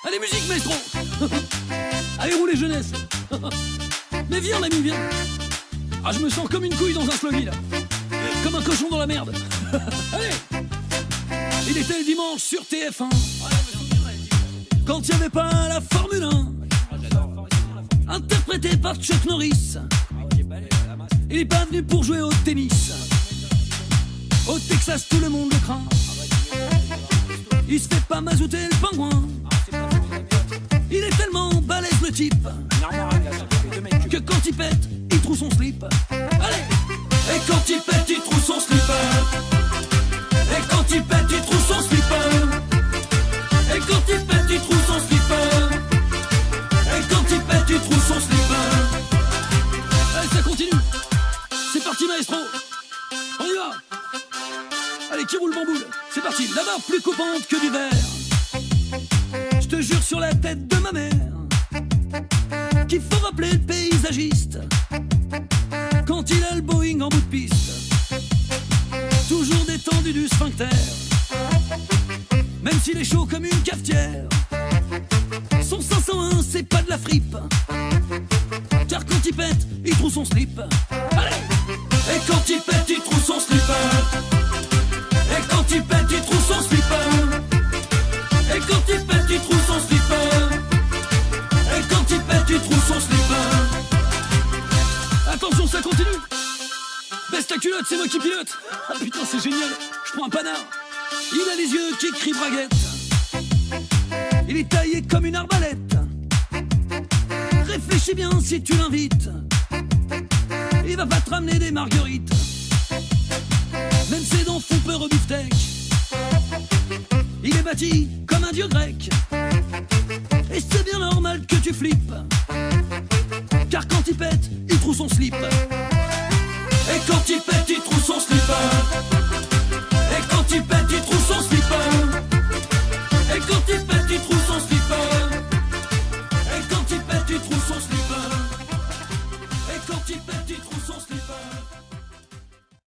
Allez, musique, maestro. Allez, roulez, jeunesse. Mais viens, l'ami, viens. Ah, je me sens comme une couille dans un sloggy, là. Comme un cochon dans la merde. Allez. Il était le dimanche sur TF1. Quand il n'y avait pas la Formule 1. Interprété par Chuck Norris. Il est pas venu pour jouer au tennis. Au Texas, tout le monde le craint. Il se fait pas mazouter le pingouin. Il est tellement balèze le type que quand il pète, il trouve son slip. Allez. Et quand il pète, il trouve son slip. Et quand il pète, il trouve son slip. Et quand il pète, il trouve son slip. Et quand il pète, il trouve son slip. Allez, ça continue. C'est parti, maestro. On y va. Allez, qui roule bamboule. C'est parti. La barre plus coupante que du verre. Je te jure sur la tête de ma mère qu'il faut rappeler le paysagiste quand il a le Boeing en bout de piste. Toujours détendu du sphincter, même s'il est chaud comme une cafetière. Son 501, c'est pas de la fripe, car quand il pète, il trouve son slip. Allez. Et quand il pète, il trouve son slip. Et quand il pète, il trouve son slip. Et quand il pète, il trouve son slip. Et quand il pète, il trouve son slip. Attention, ça continue. Baisse ta culotte, c'est moi qui pilote. Ah putain, c'est génial. Je prends un panard. Il a les yeux qui crient braguette. Il est taillé comme une arbalète. Réfléchis bien si tu l'invites. Il va pas te ramener des marguerites. Même ses dents font peur au beefsteak. Il est bâti comme un dieu grec. Et c'est bien normal que tu flippes, car quand il pète, il trouve son slip. Et quand il pète, il trouve son slip. Et quand il pète, il trouve son slip. Et quand il pète, il trouve son slip. Et quand il pète, il trouve son slip.